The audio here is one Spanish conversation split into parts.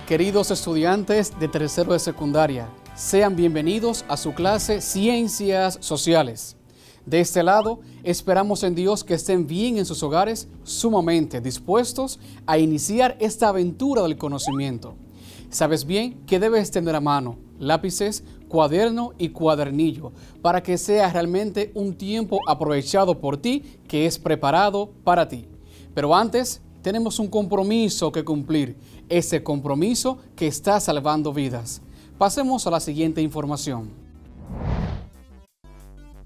Queridos estudiantes de tercero de secundaria, sean bienvenidos a su clase Ciencias Sociales. De este lado, esperamos en Dios que estén bien en sus hogares, sumamente dispuestos a iniciar esta aventura del conocimiento. Sabes bien que debes tener a mano lápices, cuaderno y cuadernillo para que sea realmente un tiempo aprovechado por ti que es preparado para ti. Pero antes, tenemos un compromiso que cumplir, ese compromiso que está salvando vidas. Pasemos a la siguiente información.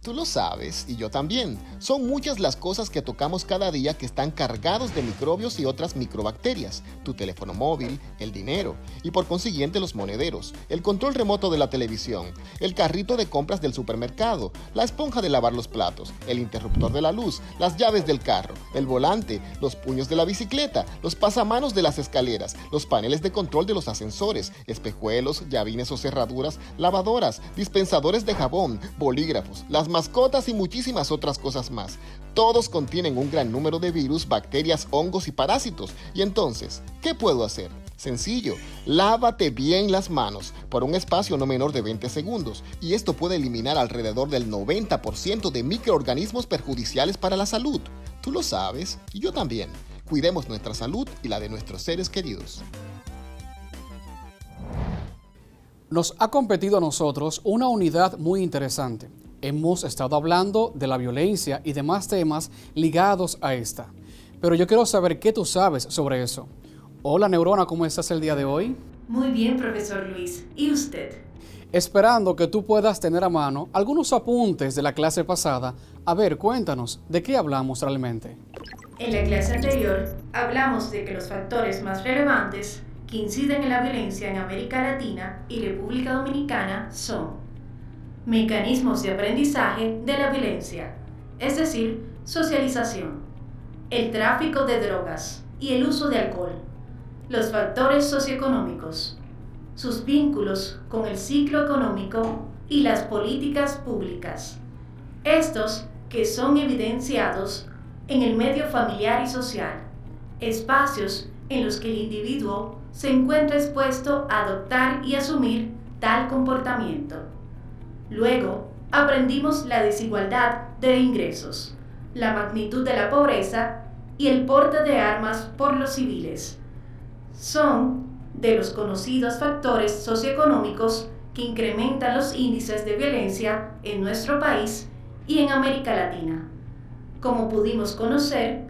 Tú lo sabes, y yo también. Son muchas las cosas que tocamos cada día que están cargados de microbios y otras microbacterias. Tu teléfono móvil, el dinero, y por consiguiente los monederos, el control remoto de la televisión, el carrito de compras del supermercado, la esponja de lavar los platos, el interruptor de la luz, las llaves del carro, el volante, los puños de la bicicleta, los pasamanos de las escaleras, los paneles de control de los ascensores, espejuelos, llavines o cerraduras, lavadoras, dispensadores de jabón, bolígrafos, las mascotas y muchísimas otras cosas más. Todos contienen un gran número de virus, bacterias, hongos y parásitos. Y entonces, ¿qué puedo hacer? Sencillo, lávate bien las manos por un espacio no menor de 20 segundos y esto puede eliminar alrededor del 90% de microorganismos perjudiciales para la salud. Tú lo sabes y yo también. Cuidemos nuestra salud y la de nuestros seres queridos. Nos ha competido a nosotros una unidad muy interesante. Hemos estado hablando de la violencia y demás temas ligados a esta. Pero yo quiero saber qué tú sabes sobre eso. Hola Neurona, ¿cómo estás el día de hoy? Muy bien, profesor Luis. ¿Y usted? Esperando que tú puedas tener a mano algunos apuntes de la clase pasada. A ver, cuéntanos, ¿de qué hablamos realmente? En la clase anterior hablamos de que los factores más relevantes que inciden en la violencia en América Latina y República Dominicana son mecanismos de aprendizaje de la violencia, es decir, socialización, el tráfico de drogas y el uso de alcohol, los factores socioeconómicos, sus vínculos con el ciclo económico y las políticas públicas. Estos que son evidenciados en el medio familiar y social, espacios en los que el individuo se encuentra expuesto a adoptar y asumir tal comportamiento. Luego, aprendimos la desigualdad de ingresos, la magnitud de la pobreza y el porte de armas por los civiles. Son de los conocidos factores socioeconómicos que incrementan los índices de violencia en nuestro país y en América Latina, como pudimos conocer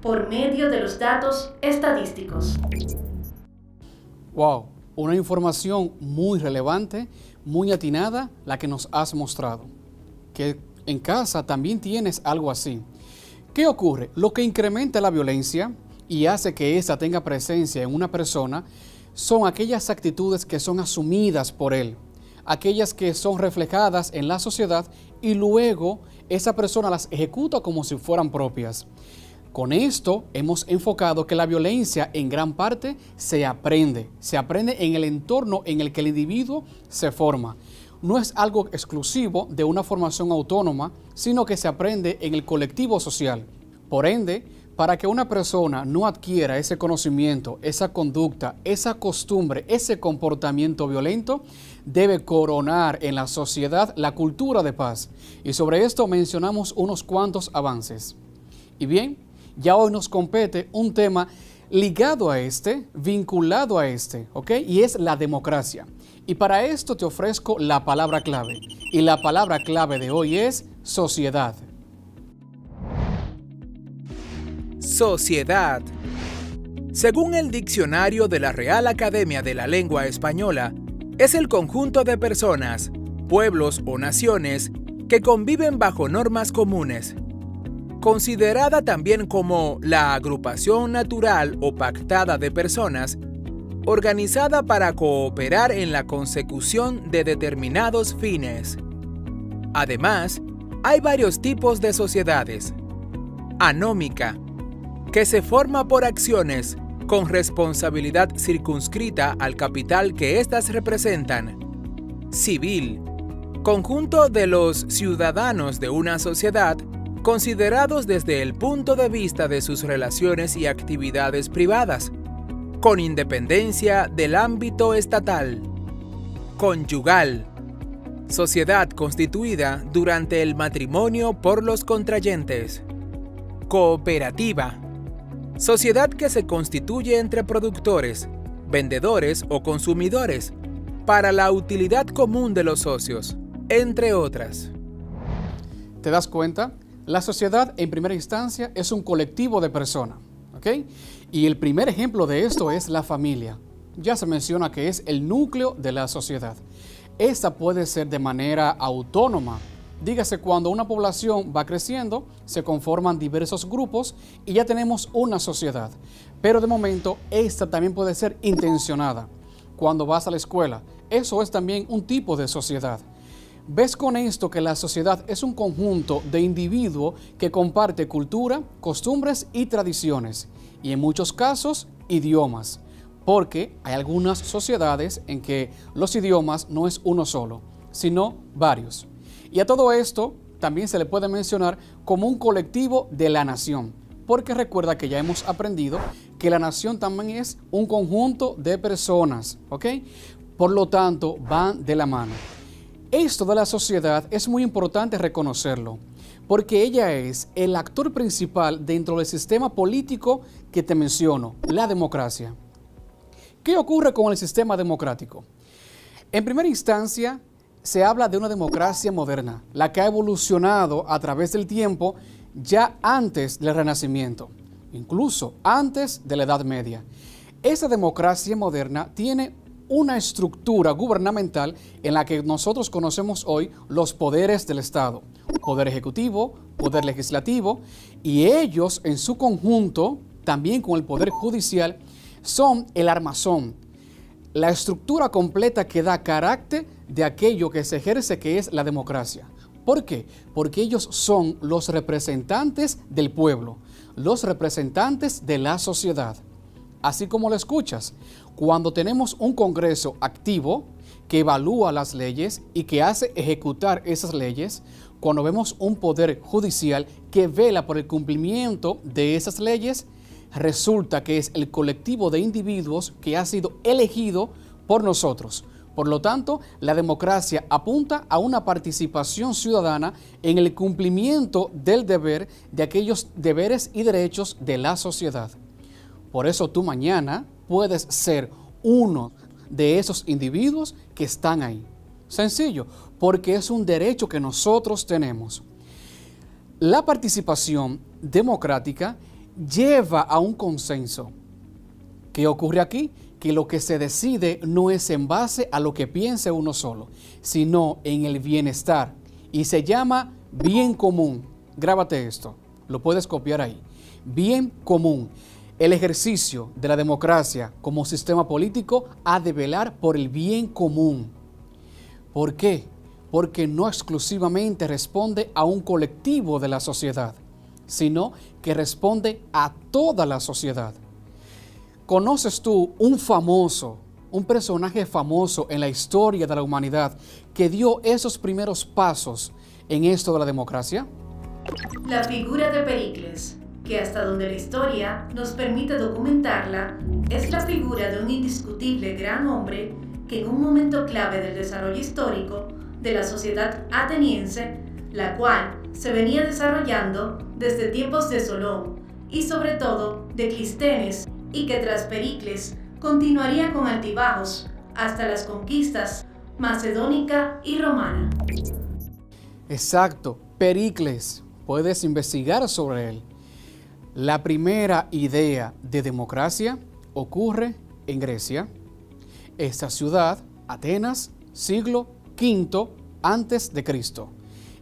por medio de los datos estadísticos. Wow, una información muy relevante, muy atinada, la que nos has mostrado. Que en casa también tienes algo así. ¿Qué ocurre? Lo que incrementa la violencia y hace que ésta tenga presencia en una persona son aquellas actitudes que son asumidas por él, aquellas que son reflejadas en la sociedad y luego esa persona las ejecuta como si fueran propias. Con esto hemos enfocado que la violencia en gran parte se aprende en el entorno en el que el individuo se forma. No es algo exclusivo de una formación autónoma, sino que se aprende en el colectivo social. Por ende, para que una persona no adquiera ese conocimiento, esa conducta, esa costumbre, ese comportamiento violento, debe coronar en la sociedad la cultura de paz. Y sobre esto mencionamos unos cuantos avances. Y bien, ya hoy nos compete un tema ligado a este, vinculado a este, ¿ok? Y es la democracia. Y para esto te ofrezco la palabra clave. Y la palabra clave de hoy es sociedad. Sociedad. Según el diccionario de la Real Academia de la Lengua Española, es el conjunto de personas, pueblos o naciones que conviven bajo normas comunes. Considerada también como la agrupación natural o pactada de personas, organizada para cooperar en la consecución de determinados fines. Además, hay varios tipos de sociedades: anómica, que se forma por acciones con responsabilidad circunscrita al capital que éstas representan. Civil, conjunto de los ciudadanos de una sociedad considerados desde el punto de vista de sus relaciones y actividades privadas, con independencia del ámbito estatal. Conyugal, sociedad constituida durante el matrimonio por los contrayentes. Cooperativa, sociedad que se constituye entre productores, vendedores o consumidores para la utilidad común de los socios, entre otras. ¿Te das cuenta? La sociedad en primera instancia es un colectivo de personas, ¿ok? Y el primer ejemplo de esto es la familia. Ya se menciona que es el núcleo de la sociedad. Esta puede ser de manera autónoma. Dígase, cuando una población va creciendo, se conforman diversos grupos y ya tenemos una sociedad. Pero de momento, esta también puede ser intencionada. Cuando vas a la escuela, eso es también un tipo de sociedad. ¿Ves con esto que la sociedad es un conjunto de individuos que comparte cultura, costumbres y tradiciones? Y en muchos casos, idiomas. Porque hay algunas sociedades en que los idiomas no es uno solo, sino varios. Y a todo esto también se le puede mencionar como un colectivo de la nación. Porque recuerda que ya hemos aprendido que la nación también es un conjunto de personas, ¿ok? Por lo tanto, van de la mano. Esto de la sociedad es muy importante reconocerlo, porque ella es el actor principal dentro del sistema político que te menciono, la democracia. ¿Qué ocurre con el sistema democrático? En primera instancia, se habla de una democracia moderna, la que ha evolucionado a través del tiempo ya antes del Renacimiento, incluso antes de la Edad Media. Esa democracia moderna tiene una estructura gubernamental en la que nosotros conocemos hoy los poderes del Estado, poder ejecutivo, poder legislativo, y ellos en su conjunto, también con el poder judicial, son el armazón, la estructura completa que da carácter de aquello que se ejerce, que es la democracia. ¿Por qué? Porque ellos son los representantes del pueblo, los representantes de la sociedad. Así como lo escuchas, cuando tenemos un Congreso activo que evalúa las leyes y que hace ejecutar esas leyes, cuando vemos un poder judicial que vela por el cumplimiento de esas leyes, resulta que es el colectivo de individuos que ha sido elegido por nosotros. Por lo tanto, la democracia apunta a una participación ciudadana en el cumplimiento del deber de aquellos deberes y derechos de la sociedad. Por eso tú mañana puedes ser uno de esos individuos que están ahí. Sencillo, porque es un derecho que nosotros tenemos. La participación democrática lleva a un consenso. ¿Qué ocurre aquí? Que lo que se decide no es en base a lo que piense uno solo, sino en el bienestar. Y se llama bien común. Grábate esto, lo puedes copiar ahí. Bien común. El ejercicio de la democracia como sistema político ha de velar por el bien común. ¿Por qué? Porque no exclusivamente responde a un colectivo de la sociedad, sino que responde a toda la sociedad. ¿Conoces tú un personaje famoso en la historia de la humanidad que dio esos primeros pasos en esto de la democracia? La figura de Pericles, que hasta donde la historia nos permite documentarla, es la figura de un indiscutible gran hombre que en un momento clave del desarrollo histórico de la sociedad ateniense, la cual se venía desarrollando desde tiempos de Solón y sobre todo de Clístenes, y que tras Pericles continuaría con altibajos hasta las conquistas macedónica y romana. Exacto, Pericles. Puedes investigar sobre él. La primera idea de democracia ocurre en Grecia. Esta ciudad, Atenas, siglo V antes de Cristo.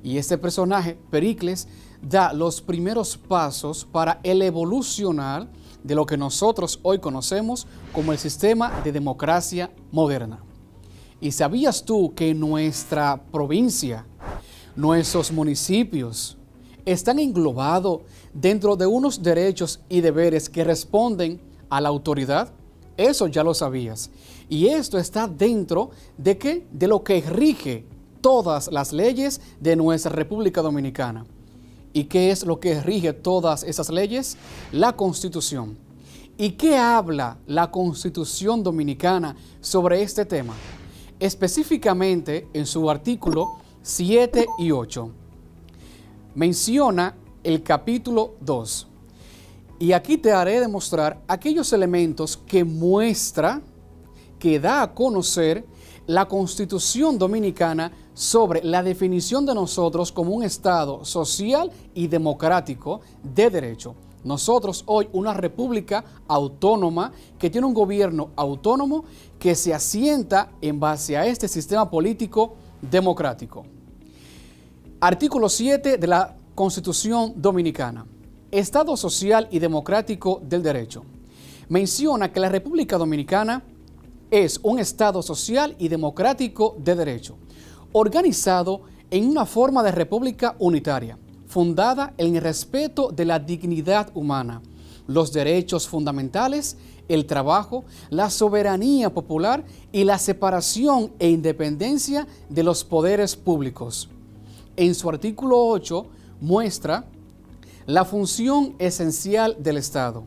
Y este personaje, Pericles, da los primeros pasos para el evolucionar de lo que nosotros hoy conocemos como el sistema de democracia moderna. ¿Y sabías tú que nuestra provincia, nuestros municipios, están englobados dentro de unos derechos y deberes que responden a la autoridad. Eso ya lo sabías. Y esto está dentro de ¿qué? De lo que rige todas las leyes de nuestra República Dominicana. ¿Y qué es lo que rige todas esas leyes? La Constitución. ¿Y qué habla la Constitución Dominicana sobre este tema? Específicamente en su artículo 7 y 8. Menciona el capítulo 2. Y aquí te haré demostrar aquellos elementos que muestra, que da a conocer la Constitución Dominicana sobre la definición de nosotros como un Estado social y democrático de derecho. Nosotros hoy una república autónoma que tiene un gobierno autónomo que se asienta en base a este sistema político democrático. Artículo 7 de la Constitución Dominicana. Estado social y democrático del derecho. Menciona que la República Dominicana es un Estado social y democrático de derecho, organizado en una forma de república unitaria, fundada en el respeto de la dignidad humana, los derechos fundamentales, el trabajo, la soberanía popular y la separación e independencia de los poderes públicos. En su artículo 8 muestra la función esencial del Estado.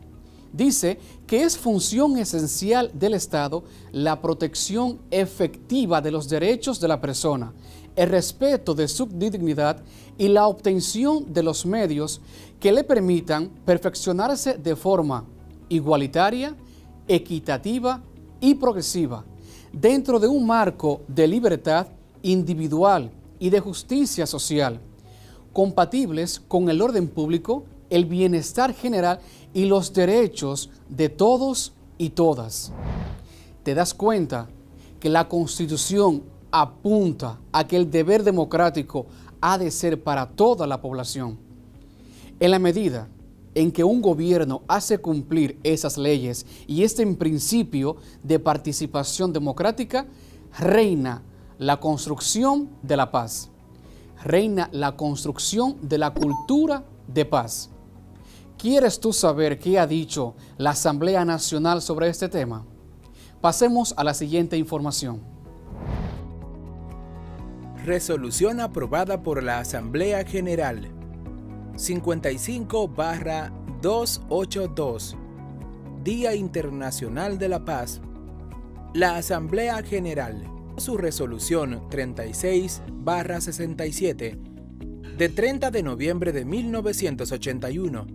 Dice que es función esencial del Estado la protección efectiva de los derechos de la persona, el respeto de su dignidad y la obtención de los medios que le permitan perfeccionarse de forma igualitaria, equitativa y progresiva, dentro de un marco de libertad individual y de justicia social, compatibles con el orden público, el bienestar general y los derechos de todos y todas. ¿Te das cuenta que la Constitución apunta a que el deber democrático ha de ser para toda la población? En la medida en que un gobierno hace cumplir esas leyes y este principio de participación democrática, reina la construcción de la paz. Reina la construcción de la cultura de paz. ¿Quieres tú saber qué ha dicho la Asamblea Nacional sobre este tema? Pasemos a la siguiente información. Resolución aprobada por la Asamblea General 55/282, Día Internacional de la Paz. La Asamblea General, su resolución 36/67, de 30 de noviembre de 1981,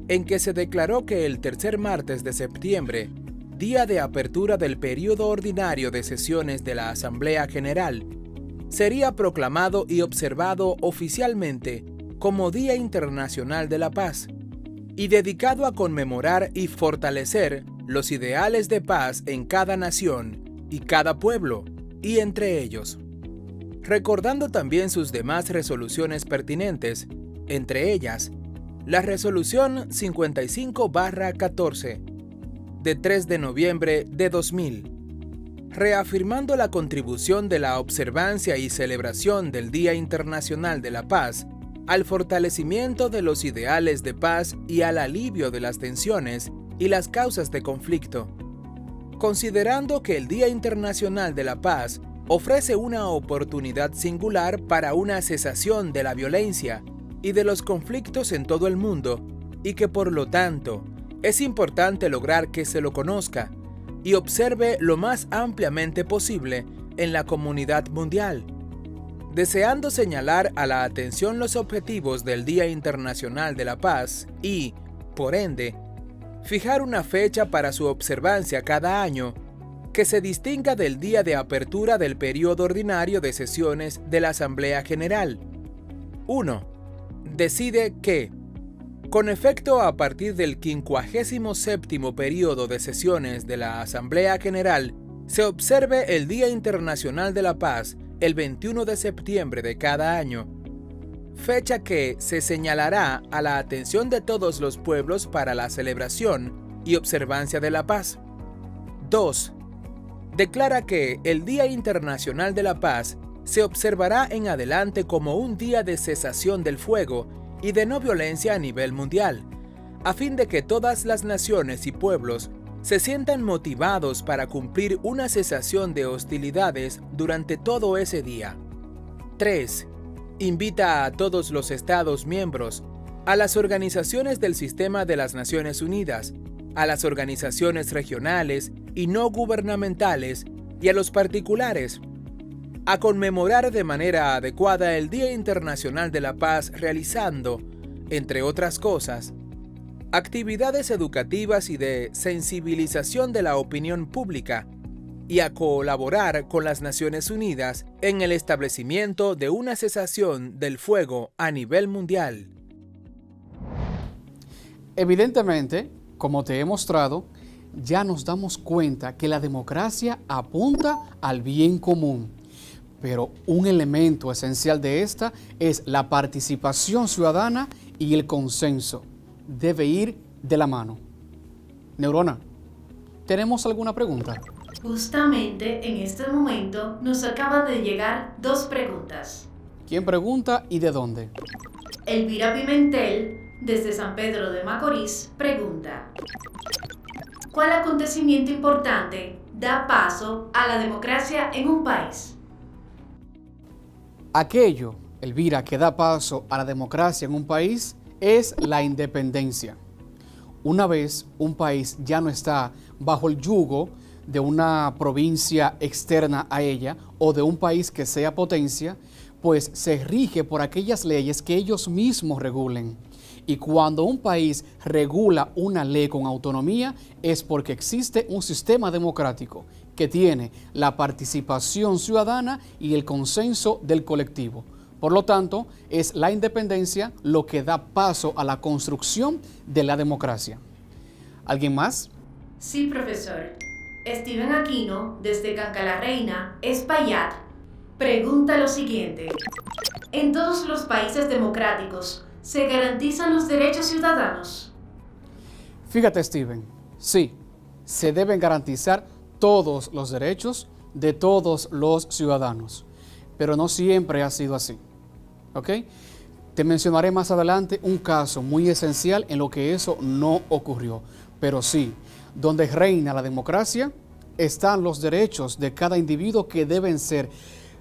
en que se declaró que el tercer martes de septiembre, día de apertura del período ordinario de sesiones de la Asamblea General, sería proclamado y observado oficialmente como Día Internacional de la Paz, y dedicado a conmemorar y fortalecer los ideales de paz en cada nación y cada pueblo, y entre ellos, recordando también sus demás resoluciones pertinentes, entre ellas, la resolución 55/14, de 3 de noviembre de 2000, reafirmando la contribución de la observancia y celebración del Día Internacional de la Paz al fortalecimiento de los ideales de paz y al alivio de las tensiones y las causas de conflicto, considerando que el Día Internacional de la Paz ofrece una oportunidad singular para una cesación de la violencia y de los conflictos en todo el mundo, y que por lo tanto es importante lograr que se lo conozca y observe lo más ampliamente posible en la comunidad mundial, deseando señalar a la atención los objetivos del Día Internacional de la Paz y, por ende, fijar una fecha para su observancia cada año que se distinga del día de apertura del período ordinario de sesiones de la Asamblea General. 1. Decide que, con efecto a partir del 57º período de sesiones de la Asamblea General, se observe el Día Internacional de la Paz el 21 de septiembre de cada año, fecha que se señalará a la atención de todos los pueblos para la celebración y observancia de la paz. 2. Declara que el Día Internacional de la Paz se observará en adelante como un día de cesación del fuego y de no violencia a nivel mundial, a fin de que todas las naciones y pueblos se sientan motivados para cumplir una cesación de hostilidades durante todo ese día. 3. Invita a todos los Estados miembros, a las organizaciones del sistema de las Naciones Unidas, a las organizaciones regionales y no gubernamentales y a los particulares a conmemorar de manera adecuada el Día Internacional de la Paz realizando, entre otras cosas, actividades educativas y de sensibilización de la opinión pública y a colaborar con las Naciones Unidas en el establecimiento de una cesación del fuego a nivel mundial. Evidentemente, como te he mostrado, ya nos damos cuenta que la democracia apunta al bien común. Pero un elemento esencial de esta es la participación ciudadana y el consenso. Debe ir de la mano. Neurona, ¿tenemos alguna pregunta? Justamente en este momento nos acaban de llegar 2 preguntas. ¿Quién pregunta y de dónde? Elvira Pimentel, desde San Pedro de Macorís, pregunta: ¿cuál acontecimiento importante da paso a la democracia en un país? Aquello, Elvira, que da paso a la democracia en un país es la independencia. Una vez un país ya no está bajo el yugo de una provincia externa a ella o de un país que sea potencia, pues se rige por aquellas leyes que ellos mismos regulen. Y cuando un país regula una ley con autonomía es porque existe un sistema democrático que tiene la participación ciudadana y el consenso del colectivo. Por lo tanto, es la independencia lo que da paso a la construcción de la democracia. ¿Alguien más? Sí, profesor. Steven Aquino, desde Cancalarreina, Espaillat, pregunta lo siguiente: ¿en todos los países democráticos se garantizan los derechos ciudadanos? Fíjate, Steven, sí, se deben garantizar todos los derechos de todos los ciudadanos, pero no siempre ha sido así, ¿ok? Te mencionaré más adelante un caso muy esencial en lo que eso no ocurrió, pero sí, donde reina la democracia están los derechos de cada individuo que deben ser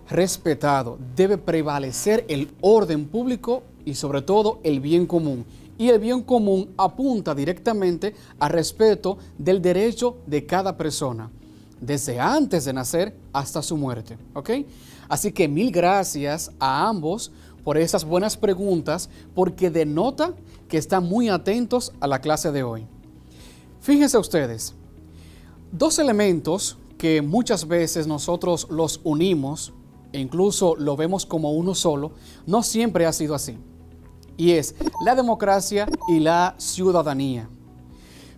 respetados, debe prevalecer el orden público y sobre todo el bien común. Y el bien común apunta directamente al respeto del derecho de cada persona, desde antes de nacer hasta su muerte, ¿ok? Así que mil gracias a ambos por esas buenas preguntas, porque denota que están muy atentos a la clase de hoy. Fíjense ustedes, 2 elementos que muchas veces nosotros los unimos e incluso lo vemos como uno solo, no siempre ha sido así. Y es la democracia y la ciudadanía.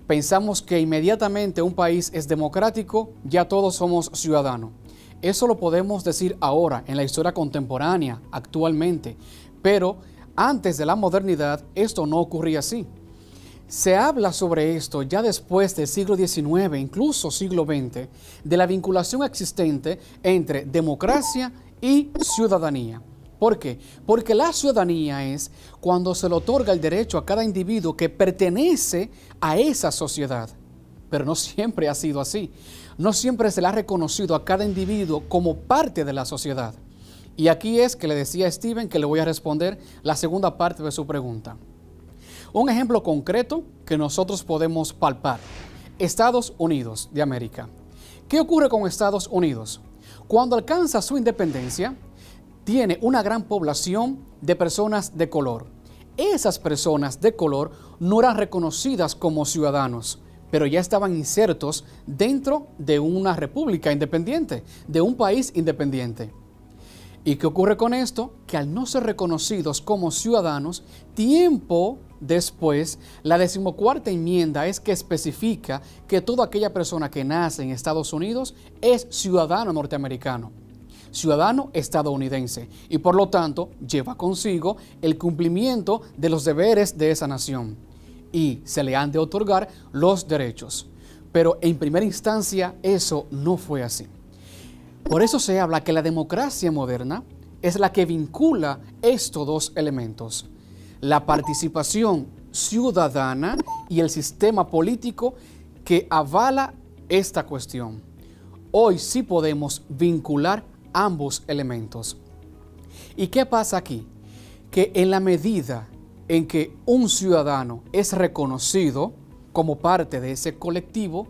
Pensamos que inmediatamente un país es democrático, ya todos somos ciudadanos. Eso lo podemos decir ahora, en la historia contemporánea, actualmente. Pero antes de la modernidad, esto no ocurría así. Se habla sobre esto ya después del siglo XIX, incluso siglo XX, de la vinculación existente entre democracia y ciudadanía. ¿Por qué? Porque la ciudadanía es cuando se le otorga el derecho a cada individuo que pertenece a esa sociedad. Pero no siempre ha sido así. No siempre se le ha reconocido a cada individuo como parte de la sociedad. Y aquí es que le decía a Steven que le voy a responder la segunda parte de su pregunta. Un ejemplo concreto que nosotros podemos palpar. Estados Unidos de América. ¿Qué ocurre con Estados Unidos? Cuando alcanza su independencia, tiene una gran población de personas de color. Esas personas de color no eran reconocidas como ciudadanos, pero ya estaban insertos dentro de una república independiente, de un país independiente. ¿Y qué ocurre con esto? Que al no ser reconocidos como ciudadanos, tiempo después, la 14ª enmienda es que especifica que toda aquella persona que nace en Estados Unidos es ciudadano norteamericano, ciudadano estadounidense, y por lo tanto lleva consigo el cumplimiento de los deberes de esa nación y se le han de otorgar los derechos. Pero en primera instancia eso no fue así. Por eso se habla que la democracia moderna es la que vincula estos 2 elementos, la participación ciudadana y el sistema político que avala esta cuestión. Hoy sí podemos vincular ambos elementos. ¿Y qué pasa aquí? Que en la medida en que un ciudadano es reconocido como parte de ese colectivo,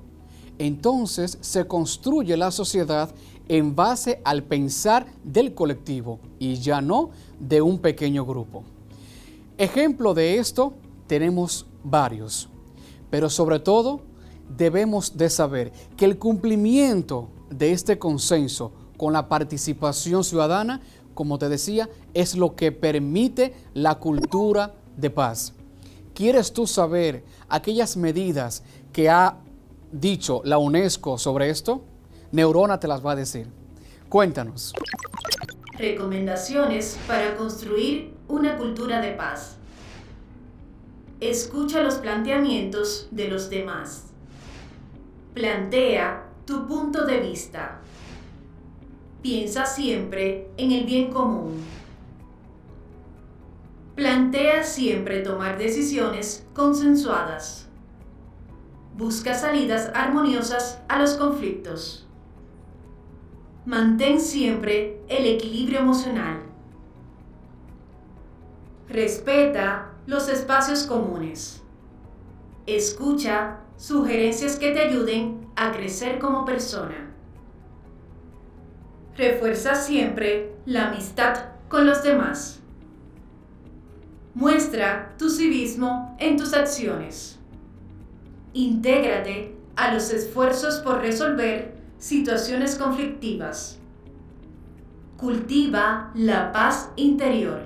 entonces se construye la sociedad en base al pensar del colectivo y ya no de un pequeño grupo. Ejemplo de esto tenemos varios, pero sobre todo debemos de saber que el cumplimiento de este consenso con la participación ciudadana, como te decía, es lo que permite la cultura de paz. ¿Quieres tú saber aquellas medidas que ha dicho la UNESCO sobre esto? Neurona te las va a decir. Cuéntanos. Recomendaciones para construir una cultura de paz. Escucha los planteamientos de los demás. Plantea tu punto de vista. Piensa siempre en el bien común. Plantea siempre tomar decisiones consensuadas. Busca salidas armoniosas a los conflictos. Mantén siempre el equilibrio emocional. Respeta los espacios comunes. Escucha sugerencias que te ayuden a crecer como persona. Refuerza siempre la amistad con los demás. Muestra tu civismo en tus acciones. Intégrate a los esfuerzos por resolver situaciones conflictivas. Cultiva la paz interior.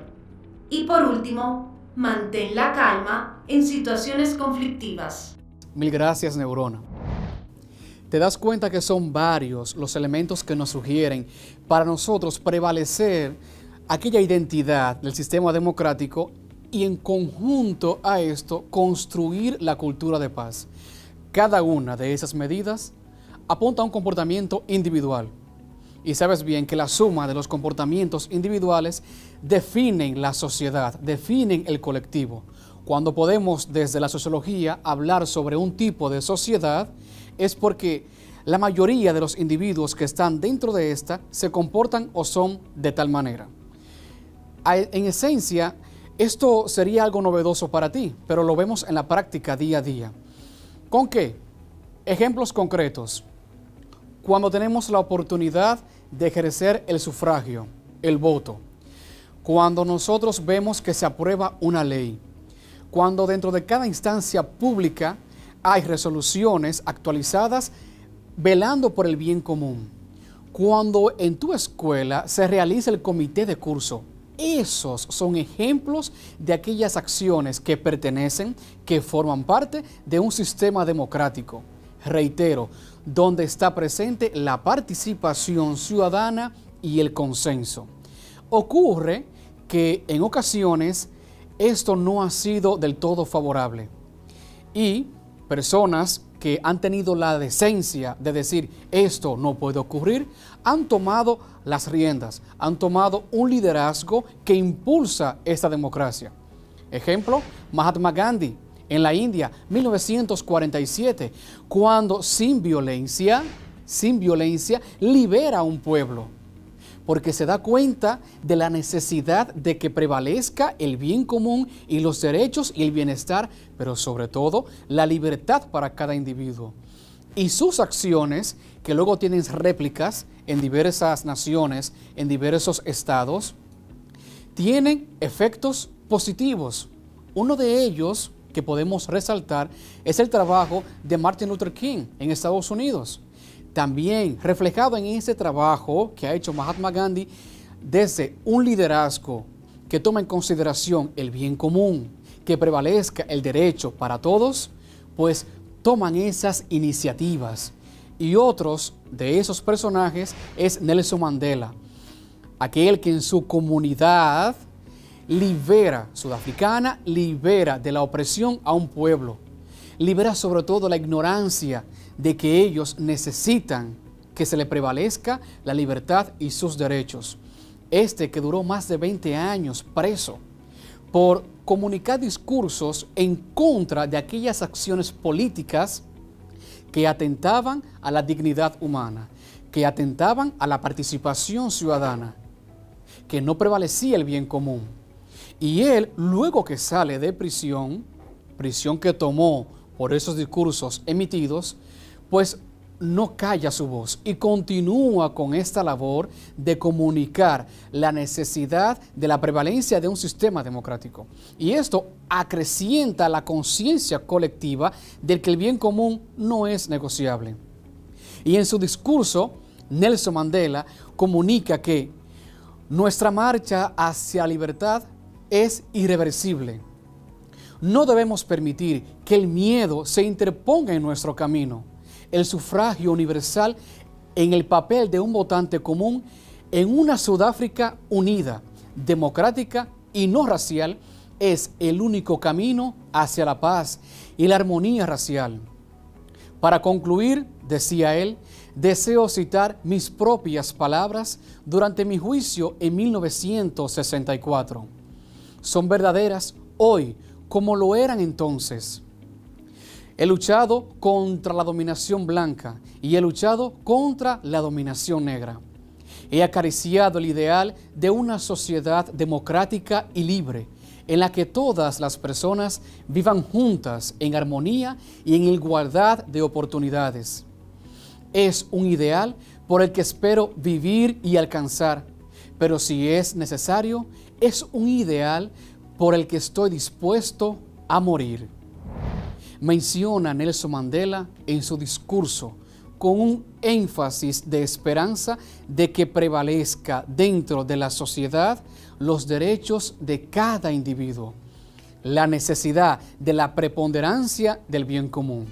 Y por último, mantén la calma en situaciones conflictivas. Mil gracias, Neurona. Te das cuenta que son varios los elementos que nos sugieren para nosotros prevalecer aquella identidad del sistema democrático y en conjunto a esto construir la cultura de paz. Cada una de esas medidas apunta a un comportamiento individual. Y sabes bien que la suma de los comportamientos individuales definen la sociedad, definen el colectivo. Cuando podemos desde la sociología hablar sobre un tipo de sociedad, es porque la mayoría de los individuos que están dentro de esta se comportan o son de tal manera. En esencia, esto sería algo novedoso para ti, pero lo vemos en la práctica día a día. ¿Con qué? Ejemplos concretos. Cuando tenemos la oportunidad de ejercer el sufragio, el voto. Cuando nosotros vemos que se aprueba una ley. Cuando dentro de cada instancia pública hay resoluciones actualizadas velando por el bien común. Cuando en tu escuela se realiza el comité de curso. Esos son ejemplos de aquellas acciones que pertenecen, que forman parte de un sistema democrático. Reitero, donde está presente la participación ciudadana y el consenso. Ocurre que en ocasiones esto no ha sido del todo favorable y personas que han tenido la decencia de decir esto no puede ocurrir, han tomado las riendas, han tomado un liderazgo que impulsa esta democracia. Ejemplo, Mahatma Gandhi en la India, 1947, cuando sin violencia, libera a un pueblo, porque se da cuenta de la necesidad de que prevalezca el bien común y los derechos y el bienestar, pero sobre todo la libertad para cada individuo. Y sus acciones, que luego tienen réplicas en diversas naciones, en diversos estados, tienen efectos positivos. Uno de ellos que podemos resaltar es el trabajo de Martin Luther King en Estados Unidos. También reflejado en ese trabajo que ha hecho Mahatma Gandhi desde un liderazgo que toma en consideración el bien común, que prevalezca el derecho para todos, pues toman esas iniciativas. Y otros de esos personajes es Nelson Mandela, aquel que en su comunidad sudafricana, libera de la opresión a un pueblo, libera sobre todo la ignorancia de que ellos necesitan que se le prevalezca la libertad y sus derechos. Que duró más de 20 años preso por comunicar discursos en contra de aquellas acciones políticas que atentaban a la dignidad humana, que atentaban a la participación ciudadana, que no prevalecía el bien común. Y él, luego que sale de prisión que tomó por esos discursos emitidos, pues no calla su voz y continúa con esta labor de comunicar la necesidad de la prevalencia de un sistema democrático. Y esto acrecienta la conciencia colectiva de que el bien común no es negociable. Y en su discurso, Nelson Mandela comunica que nuestra marcha hacia la libertad es irreversible. No debemos permitir que el miedo se interponga en nuestro camino. El sufragio universal en el papel de un votante común en una Sudáfrica unida, democrática y no racial es el único camino hacia la paz y la armonía racial. Para concluir, decía él, deseo citar mis propias palabras durante mi juicio en 1964. Son verdaderas hoy como lo eran entonces. He luchado contra la dominación blanca y he luchado contra la dominación negra. He acariciado el ideal de una sociedad democrática y libre, en la que todas las personas vivan juntas en armonía y en igualdad de oportunidades. Es un ideal por el que espero vivir y alcanzar, pero si es necesario, es un ideal por el que estoy dispuesto a morir. Menciona Nelson Mandela en su discurso con un énfasis de esperanza de que prevalezca dentro de la sociedad los derechos de cada individuo, la necesidad de la preponderancia del bien común.